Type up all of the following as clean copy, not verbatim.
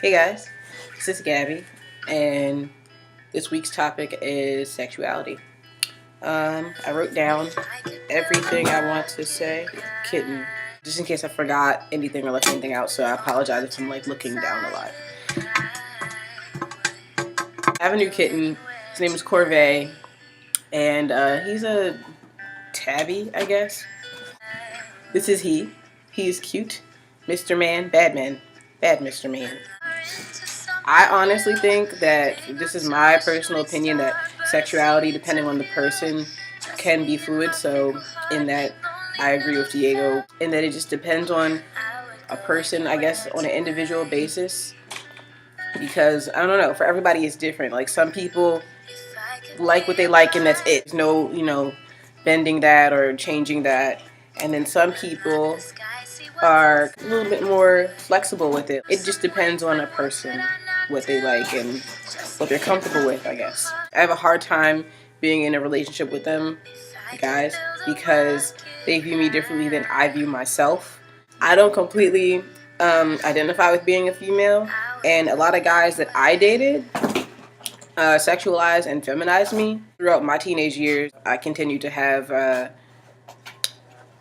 Hey guys, this is Gabby, and this week's topic is sexuality. I wrote down everything I want to say. Kitten, just in case I forgot anything or left anything out, so I apologize if I'm looking down a lot. I have a new kitten. His name is Korvè, and he's a tabby, I guess. This is he. He is cute. Mr. Man, bad Mr. Man. I honestly think that this is my personal opinion that sexuality, depending on the person, can be fluid. So in that, I agree with Diego, in that it just depends on a person, I guess, on an individual basis. Because I don't know, for everybody it's different. Like some people like what they like and that's it. There's no, bending that or changing that. And then some people are a little bit more flexible with it. It just depends on a person, what they like and what they're comfortable with, I guess. I have a hard time being in a relationship with them, guys, because they view me differently than I view myself. I don't completely identify with being a female, and a lot of guys that I dated sexualized and feminized me. Throughout my teenage years, I continued to have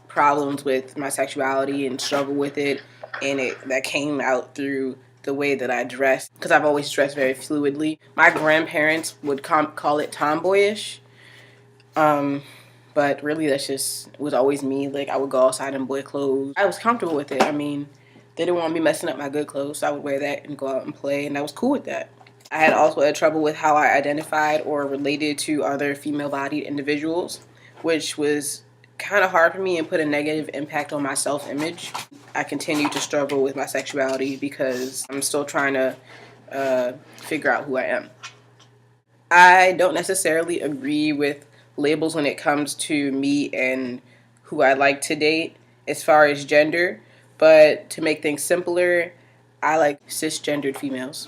problems with my sexuality and struggle with it, and that came out through the way that I dressed, because I've always dressed very fluidly. My grandparents would call it tomboyish, but really that's just was always me. Like I would go outside in boy clothes. I was comfortable with it. I mean, they didn't want me messing up my good clothes, so I would wear that and go out and play, and I was cool with that. I had also had trouble with how I identified or related to other female-bodied individuals, which was kind of hard for me and put a negative impact on my self-image. I continue to struggle with my sexuality because I'm still trying to figure out who I am. I don't necessarily agree with labels when it comes to me and who I like to date as far as gender, but to make things simpler, I like cisgendered females.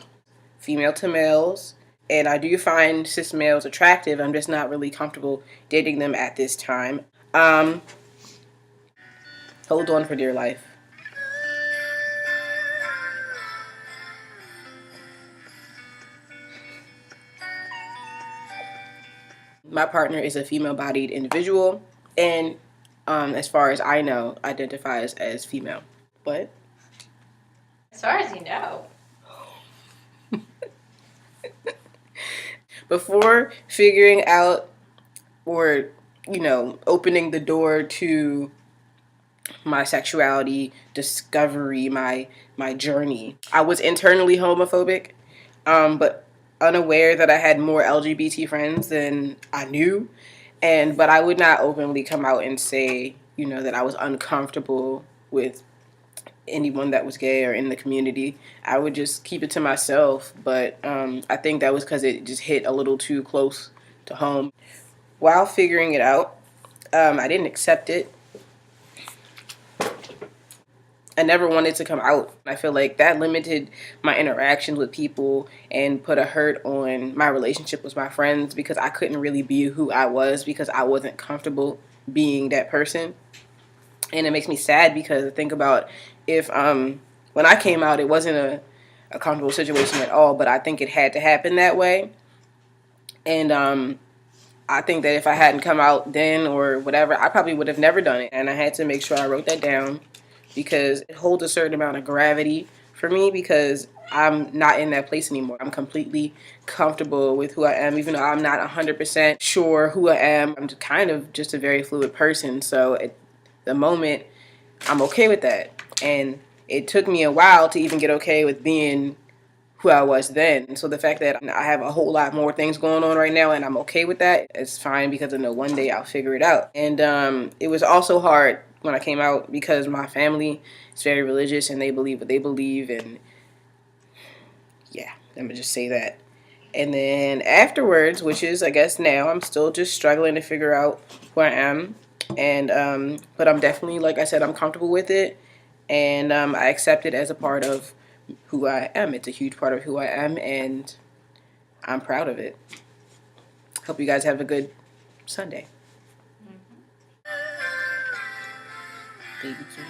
Female to males, and I do find cis males attractive. I'm just not really comfortable dating them at this time. Hold on for dear life. My partner is a female-bodied individual, and as far as I know, identifies as female. But as far as you know. Before figuring out or, opening the door to my sexuality discovery, my journey, I was internally homophobic, but unaware that I had more LGBT friends than I knew. But I would not openly come out and say, that I was uncomfortable with anyone that was gay or in the community. I would just keep it to myself, but I think that was because it just hit a little too close to home. While figuring it out, I didn't accept it. I never wanted to come out. I feel like that limited my interactions with people and put a hurt on my relationship with my friends because I couldn't really be who I was because I wasn't comfortable being that person. And it makes me sad because I think about if when I came out, it wasn't a comfortable situation at all, but I think it had to happen that way. And I think that if I hadn't come out then or whatever, I probably would have never done it. And I had to make sure I wrote that down because it holds a certain amount of gravity for me because I'm not in that place anymore. I'm completely comfortable with who I am, even though I'm not 100% sure who I am. I'm kind of just a very fluid person. So at the moment, I'm okay with that. And it took me a while to even get okay with being who I was then. So the fact that I have a whole lot more things going on right now and I'm okay with that, it's fine because I know one day I'll figure it out. And it was also hard when I came out because my family is very religious and they believe what they believe, and yeah, let me just say that. And then afterwards, which is I guess now, I'm still just struggling to figure out who I am. And but I'm definitely, like I said, I'm comfortable with it, and I accept it as a part of who I am. It's a huge part of who I am, and I'm proud of it. Hope you guys have a good Sunday. Baby kitty.